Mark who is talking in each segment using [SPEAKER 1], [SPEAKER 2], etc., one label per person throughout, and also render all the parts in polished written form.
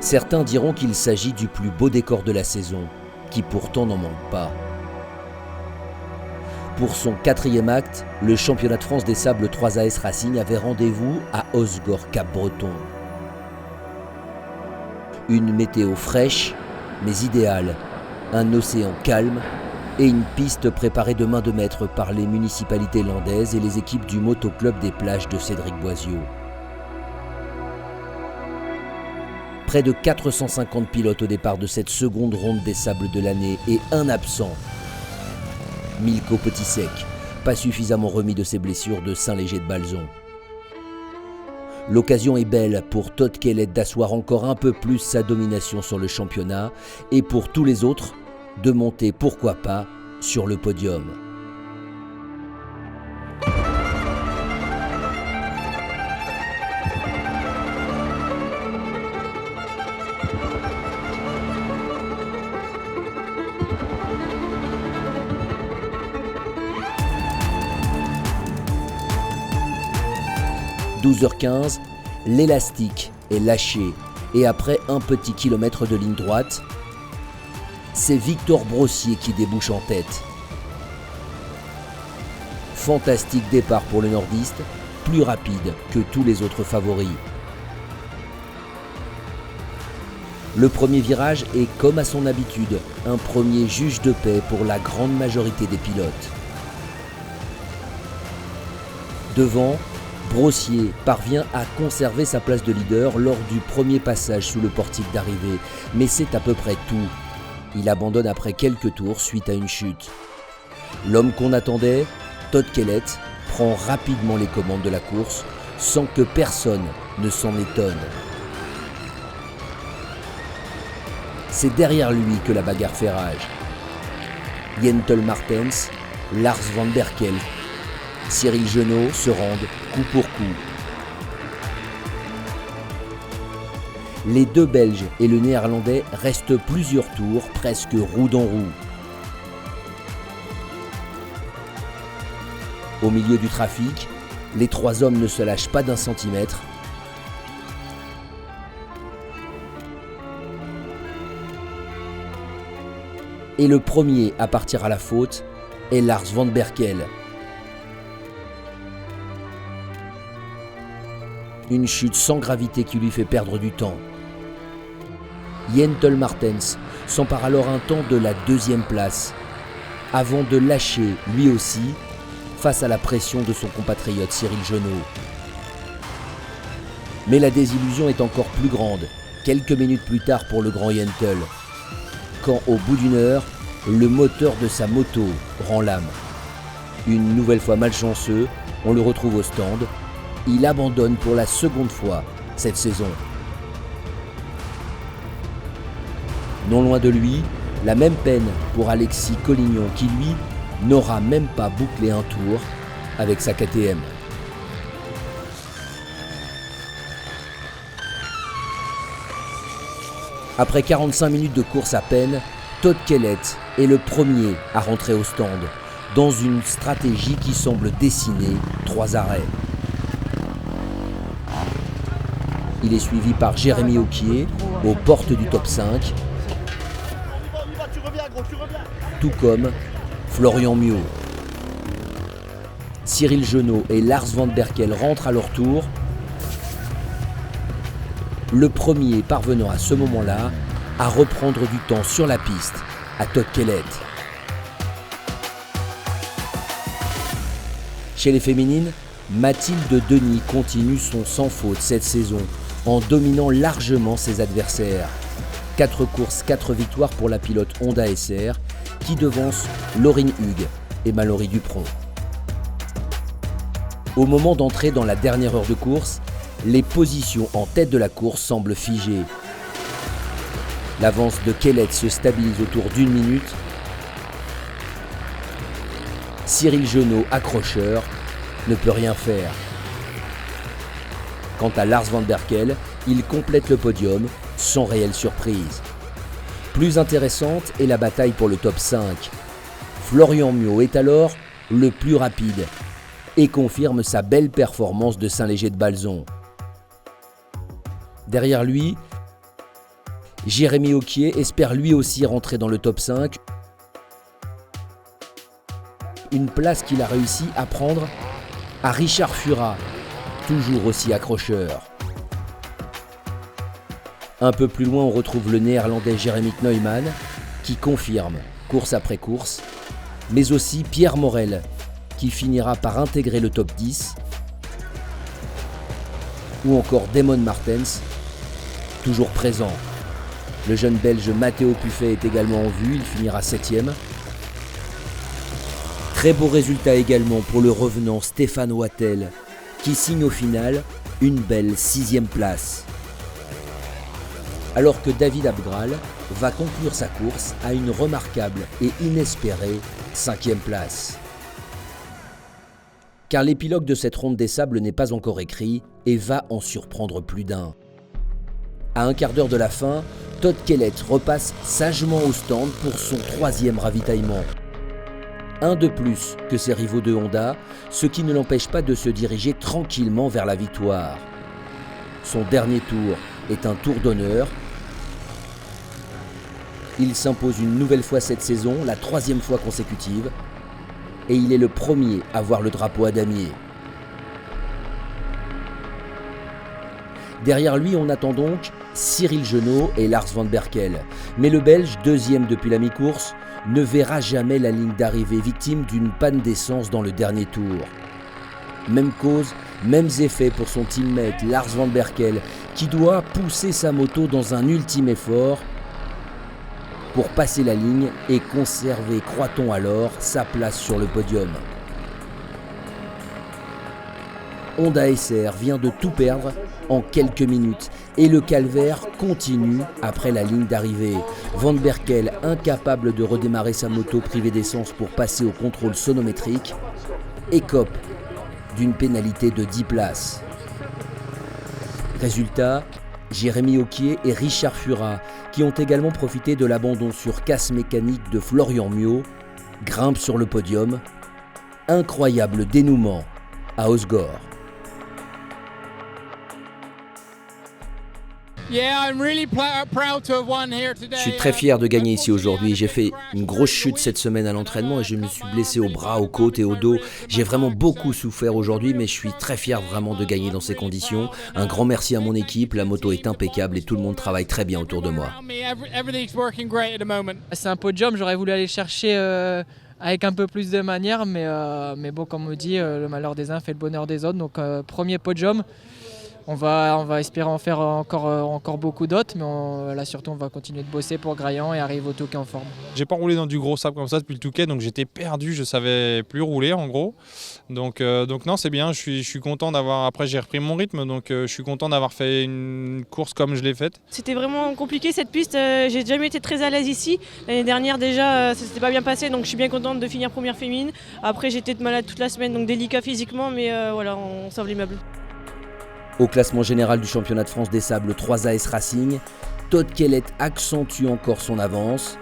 [SPEAKER 1] Certains diront qu'il s'agit du plus beau décor de la saison, qui pourtant n'en manque pas. Pour son 4e acte, le championnat de France des sables 3AS Racing avait rendez-vous à Osgore-Cap-Breton. Une météo fraîche, mais idéale, un océan calme et une piste préparée de main de maître par les municipalités landaises et les équipes du motoclub des plages de Cédric Boisiot. Près de 450 pilotes au départ de cette seconde ronde des sables de l'année et un absent. Milko Petitsec, pas suffisamment remis de ses blessures de Saint-Léger-de-Balzon. L'occasion est belle pour Todd Kellett d'asseoir encore un peu plus sa domination sur le championnat et pour tous les autres de monter, pourquoi pas, sur le podium. « 12h15, l'élastique est lâché et après un petit kilomètre de ligne droite, c'est Victor Brossier qui débouche en tête. Fantastique départ pour le nordiste, plus rapide que tous les autres favoris. Le premier virage est, comme à son habitude, un premier juge de paix pour la grande majorité des pilotes. Devant, Brossier parvient à conserver sa place de leader lors du premier passage sous le portique d'arrivée, mais c'est à peu près tout. Il abandonne après quelques tours suite à une chute. L'homme qu'on attendait, Todd Kellett, prend rapidement les commandes de la course sans que personne ne s'en étonne. C'est derrière lui que la bagarre fait rage. Jentel Martens, Lars van Berkel, Cyril Genot se rendent coup pour coup. Les deux Belges et le Néerlandais restent plusieurs tours, presque roue dans roue. Au milieu du trafic, les trois hommes ne se lâchent pas d'un centimètre. Et le premier à partir à la faute est Lars van Berkel. Une chute sans gravité qui lui fait perdre du temps. Jentel Martens s'empare alors un temps de la 2e place, avant de lâcher lui aussi face à la pression de son compatriote Cyril Genot. Mais la désillusion est encore plus grande, quelques minutes plus tard pour le grand Jentel, quand au bout d'une heure, le moteur de sa moto rend l'âme. Une nouvelle fois malchanceux, on le retrouve au stand. Il abandonne pour la seconde fois cette saison. Non loin de lui, la même peine pour Alexis Collignon qui, lui, n'aura même pas bouclé un tour avec sa KTM. Après 45 minutes de course à peine, Todd Kellett est le premier à rentrer au stand, dans une stratégie qui semble dessiner 3 arrêts. Il est suivi par Jérémy Auquier aux portes du top 5, tout comme Florian Miot. Cyril Genot et Lars van Berkel rentrent à leur tour, le premier parvenant à ce moment-là à reprendre du temps sur la piste à Todd Kellett. Chez les féminines, Mathilde Denis continue son sans faute cette saison en dominant largement ses adversaires. 4 courses, 4 victoires pour la pilote Honda SR qui devance Laurine Hugues et Mallory Dupron. Au moment d'entrer dans la dernière heure de course, les positions en tête de la course semblent figées. L'avance de Kellett se stabilise autour d'1 minute. Cyril Genot, accrocheur, ne peut rien faire. Quant à Lars van Berkel, il complète le podium sans réelle surprise. Plus intéressante est la bataille pour le top 5. Florian Miot est alors le plus rapide et confirme sa belle performance de Saint-Léger-de-Balzon. Derrière lui, Jérémy Auquier espère lui aussi rentrer dans le top 5. Une place qu'il a réussi à prendre à Richard Fura, toujours aussi accrocheur. Un peu plus loin, on retrouve le néerlandais Jeremy Neumann, qui confirme, course après course, mais aussi Pierre Morel, qui finira par intégrer le top 10, ou encore Damon Martens, toujours présent. Le jeune Belge Matteo Puffet est également en vue, il finira 7e. Très beau résultat également pour le revenant Stéphane Wattel, qui signe au final une belle 6e place. Alors que David Abgral va conclure sa course à une remarquable et inespérée 5e place. Car l'épilogue de cette ronde des sables n'est pas encore écrit et va en surprendre plus d'un. À un quart d'heure de la fin, Todd Kellett repasse sagement au stand pour son 3e ravitaillement. Un de plus que ses rivaux de Honda, ce qui ne l'empêche pas de se diriger tranquillement vers la victoire. Son dernier tour est un tour d'honneur. Il s'impose une nouvelle fois cette saison, la 3e fois consécutive, et il est le premier à voir le drapeau à damier. Derrière lui, on attend donc Cyril Genot et Lars van Berkel. Mais le Belge, 2e depuis la mi-course, ne verra jamais la ligne d'arrivée, victime d'une panne d'essence dans le dernier tour. Même cause, mêmes effets pour son teammate Lars van Berkel, qui doit pousser sa moto dans un ultime effort pour passer la ligne et conserver, croit-on alors, sa place sur le podium. Honda SR vient de tout perdre en quelques minutes et le calvaire continue après la ligne d'arrivée. Van Berkel, incapable de redémarrer sa moto privée d'essence pour passer au contrôle sonométrique, écope d'une pénalité de 10 places. Résultat, Jérémy Auquier et Richard Fura, qui ont également profité de l'abandon sur casse mécanique de Florian Miot, grimpent sur le podium. Incroyable dénouement à Osgore. Je suis très fier de gagner ici aujourd'hui. J'ai fait une grosse chute cette semaine à l'entraînement et je me suis blessé au bras, aux côtes et au dos. J'ai vraiment beaucoup souffert aujourd'hui, mais je suis très fier vraiment de gagner dans ces conditions. Un grand merci à mon équipe, la moto est impeccable et tout le monde travaille très bien autour de moi.
[SPEAKER 2] C'est un podium, j'aurais voulu aller chercher avec un peu plus de manière, mais bon, comme on dit, le malheur des uns fait le bonheur des autres. Donc premier podium. On va espérer en faire encore beaucoup d'autres, mais là surtout on va continuer de bosser pour Graillan et arriver au Touquet en forme.
[SPEAKER 3] J'ai pas roulé dans du gros sable comme ça depuis le Touquet, donc j'étais perdu, je savais plus rouler en gros. Donc non, c'est bien, je suis content d'avoir. Après j'ai repris mon rythme, donc je suis content d'avoir fait une course comme je l'ai faite.
[SPEAKER 4] C'était vraiment compliqué cette piste, j'ai jamais été très à l'aise ici. L'année dernière déjà ça s'était pas bien passé, donc je suis bien contente de finir première féminine. Après j'étais malade toute la semaine, donc délicat physiquement, mais voilà, on sauve l'immeuble.
[SPEAKER 1] Au classement général du championnat de France des sables 3AS Racing, Todd Kellett accentue encore son avance.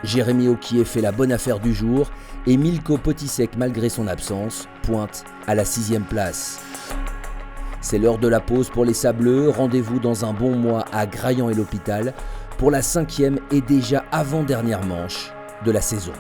[SPEAKER 1] Jérémy Auquier fait la bonne affaire du jour et Milko Potisek, malgré son absence, pointe à la 6e place. C'est l'heure de la pause pour les sableux. Rendez-vous dans un bon mois à Graillan et l'Hôpital pour la 5e et déjà avant-dernière manche de la saison.